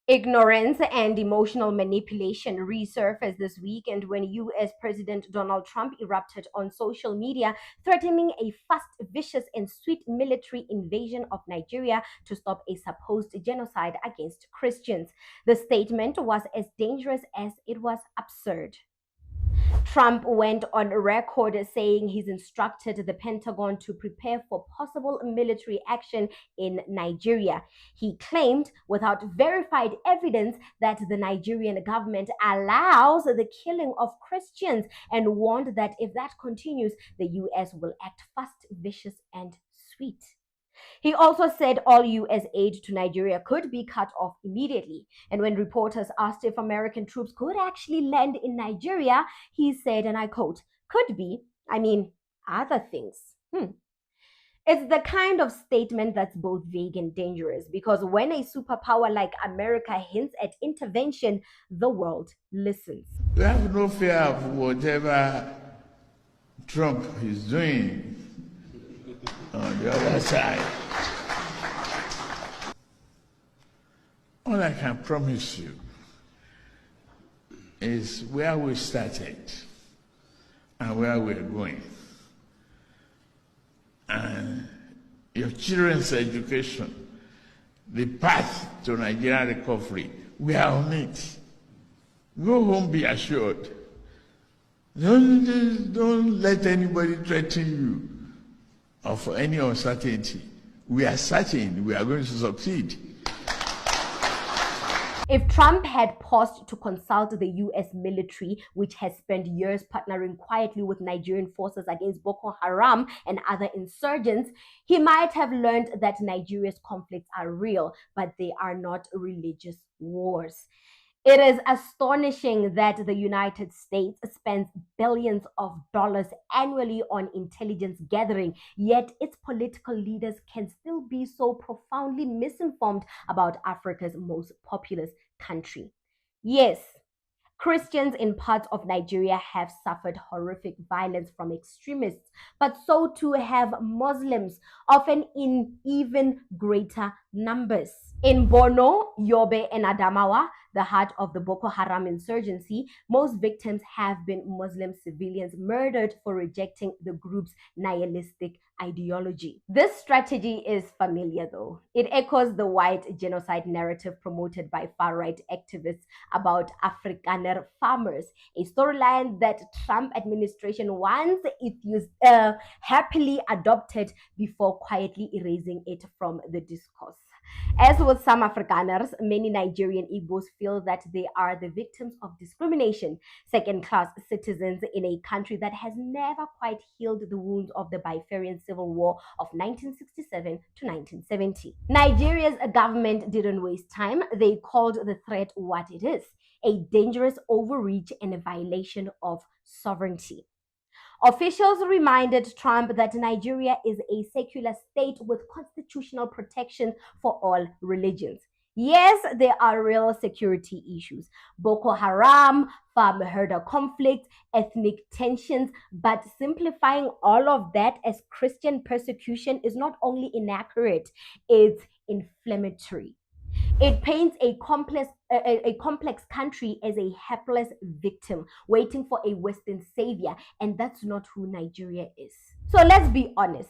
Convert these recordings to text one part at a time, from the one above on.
Ignorance and emotional manipulation resurfaced this weekend when US President Donald Trump erupted on social media, threatening a fast, vicious, and swift military invasion of Nigeria to stop a supposed genocide against Christians. The statement was as dangerous as it was absurd. Trump went on record saying he's instructed the Pentagon to prepare for possible military action in Nigeria. He claimed, without verified evidence, that the Nigerian government allows the killing of Christians and warned that if that continues, the US will act fast, vicious, and sweet. He also said all US aid to Nigeria could be cut off immediately. And when reporters asked if American troops could actually land in Nigeria, he said, and I quote, could be, other things. It's the kind of statement that's both vague and dangerous because when a superpower like America hints at intervention, the world listens. We have no fear of whatever Trump is doing on the other side. All I can promise you is where we started and where we're going. And your children's education, the path to Nigerian recovery, we are on it. Go home, be assured. Don't let anybody threaten you of any uncertainty. We are certain we are going to succeed. If Trump had paused to consult the US military, which has spent years partnering quietly with Nigerian forces against Boko Haram and other insurgents, he might have learned that Nigeria's conflicts are real, but they are not religious wars. It is astonishing that the United States spends billions of dollars annually on intelligence gathering, yet its political leaders can still be so profoundly misinformed about Africa's most populous country. Yes, Christians in parts of Nigeria have suffered horrific violence from extremists, but so too have Muslims, often in even greater numbers. In Borno, Yobe, and Adamawa, the heart of the Boko Haram insurgency, most victims have been Muslim civilians murdered for rejecting the group's nihilistic ideology. This strategy is familiar though. It echoes the white genocide narrative promoted by far-right activists about Afrikaner farmers, a storyline that Trump administration once happily adopted before quietly erasing it from the discourse. As with some Afrikaners, many Nigerian Igbos feel that they are the victims of discrimination, second-class citizens in a country that has never quite healed the wounds of the Biafran Civil War of 1967 to 1970. Nigeria's government didn't waste time. They called the threat what it is, a dangerous overreach and a violation of sovereignty. Officials reminded Trump that Nigeria is a secular state with constitutional protection for all religions. Yes, there are real security issues: Boko Haram, farm herder conflict, ethnic tensions, but simplifying all of that as Christian persecution is not only inaccurate, it's inflammatory. It paints a complex country as a helpless victim waiting for a Western savior, and that's not who Nigeria is. So let's be honest.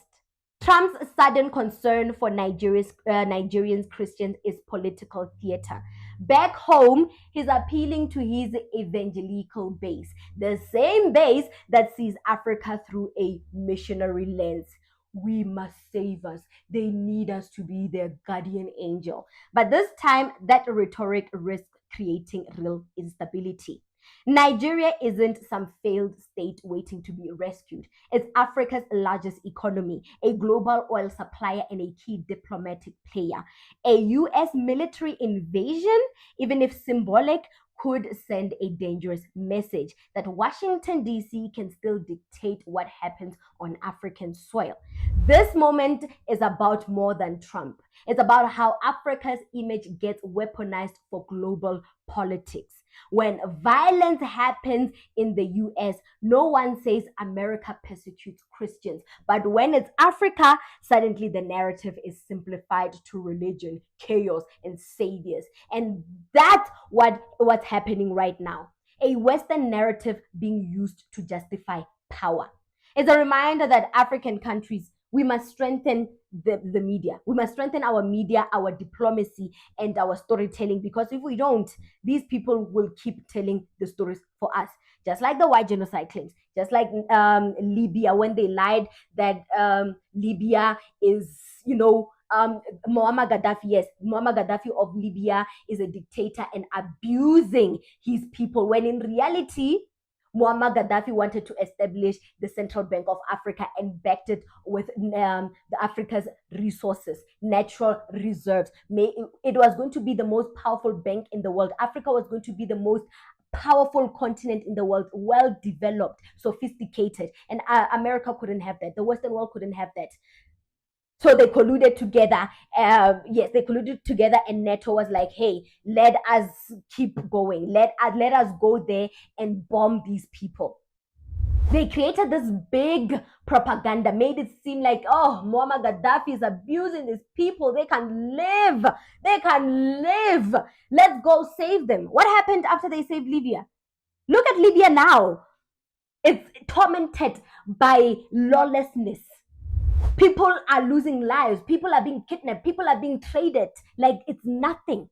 Trump's sudden concern for Nigerians Christians is political theater. Back home, he's appealing to his evangelical base, the same base that sees Africa through a missionary lens. We must save us. They need us to be their guardian angel. But this time, that rhetoric risks creating real instability. Nigeria isn't some failed state waiting to be rescued. It's Africa's largest economy, a global oil supplier, and a key diplomatic player. A US military invasion, even if symbolic, could send a dangerous message that Washington, D.C. can still dictate what happens on African soil. This moment is about more than Trump. It's about how Africa's image gets weaponized for global politics. When violence happens in the US, no one says America persecutes Christians. But when it's Africa, suddenly the narrative is simplified to religion, chaos, and saviors. And that's what's happening right now. A Western narrative being used to justify power. It's a reminder that African countries, we must strengthen the media. We must strengthen our media, our diplomacy, and our storytelling, because if we don't, these people will keep telling the stories for us. Just like the white genocide claims, just like Libya, when they lied that Libya is, Muammar Gaddafi, yes, Muammar Gaddafi of Libya is a dictator and abusing his people, when in reality, Muammar Gaddafi wanted to establish the Central Bank of Africa and backed it with the Africa's resources, natural reserves. It was going to be the most powerful bank in the world. Africa was going to be the most powerful continent in the world, well developed, sophisticated, and America couldn't have that. The Western world couldn't have that. So they colluded together. They colluded together, and NATO was like, "Hey, let us keep going. Let us go there and bomb these people." They created this big propaganda, made it seem like, oh, Muammar Gaddafi is abusing these people. They can live. They can live. Let's go save them. What happened after they saved Libya? Look at Libya now. It's tormented by lawlessness. People are losing lives. People are being kidnapped. People are being traded like it's nothing.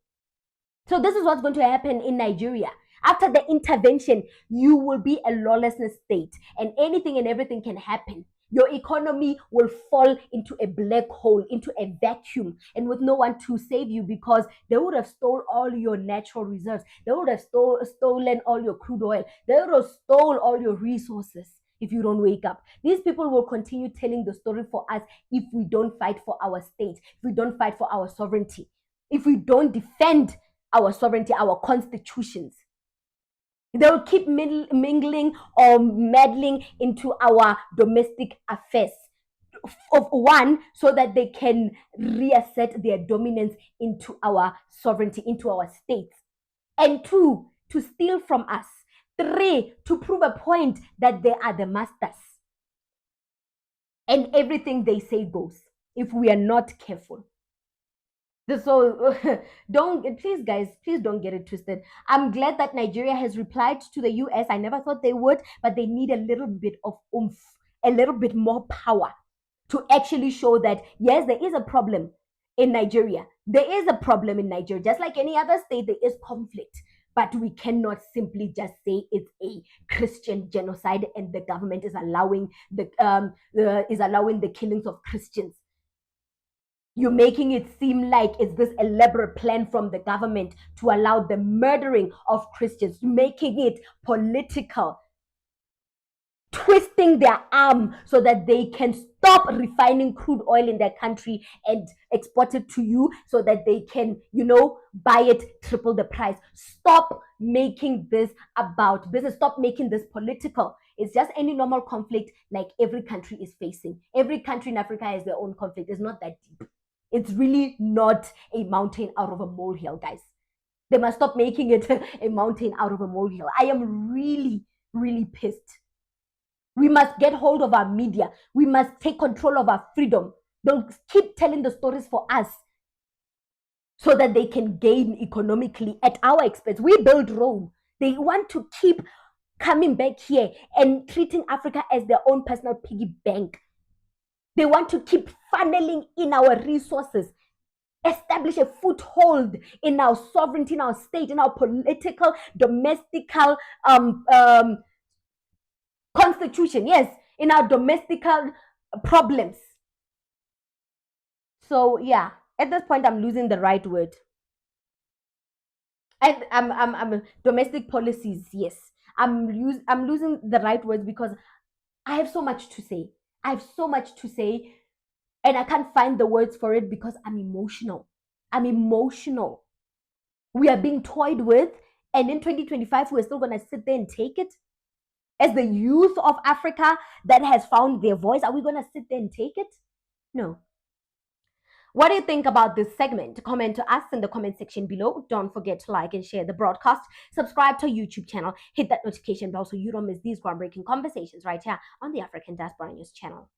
So this is what's going to happen in Nigeria. After the intervention, you will be a lawlessness state, and anything and everything can happen. Your economy will fall into a black hole, into a vacuum, and with no one to save you, because they would have stolen all your natural reserves. They would have stolen all your crude oil. They would have stolen all your resources. If you don't wake up, these people will continue telling the story for us if we don't fight for our state, if we don't fight for our sovereignty, if we don't defend our sovereignty, our constitutions. They'll keep mingling or meddling into our domestic affairs. Of one, so that they can reassert their dominance into our sovereignty, into our states. And two, to steal from us. Three, to prove a point that they are the masters. And everything they say goes, if we are not careful. So please don't get it twisted. I'm glad that Nigeria has replied to the US. I never thought they would, but they need a little bit of oomph, a little bit more power to actually show that, yes, there is a problem in Nigeria. There is a problem in Nigeria. Just like any other state, there is conflict. But we cannot simply just say it's a Christian genocide and the government is allowing the killings of Christians. You're making it seem like it's this elaborate plan from the government to allow the murdering of Christians, making it political, twisting their arm so that they can stop refining crude oil in their country and export it to you so that they can, buy it triple the price. Stop making this about business. Stop making this political. It's just any normal conflict like every country is facing. Every country in Africa has their own conflict. It's not that deep. It's really not a mountain out of a molehill, guys. They must stop making it a mountain out of a molehill. I am really, really pissed. We must get hold of our media. We must take control of our freedom. They'll keep telling the stories for us so that they can gain economically at our expense. We build Rome. They want to keep coming back here and treating Africa as their own personal piggy bank. They want to keep funneling in our resources, establish a foothold in our sovereignty, in our state, in our political, domestical constitution. Yes, in our domestical problems. So yeah, at this point, I'm losing the right word. And I'm domestic policies. Yes, I'm losing the right words because I have so much to say. I have so much to say, and I can't find the words for it because I'm emotional. I'm emotional. We are being toyed with, and in 2025, we're still going to sit there and take it? As the youth of Africa that has found their voice, are we going to sit there and take it? No. What do you think about this segment? Comment to us in the comment section below. Don't forget to like and share the broadcast. Subscribe to our YouTube channel. Hit that notification bell so you don't miss these groundbreaking conversations right here on the African Diaspora News channel.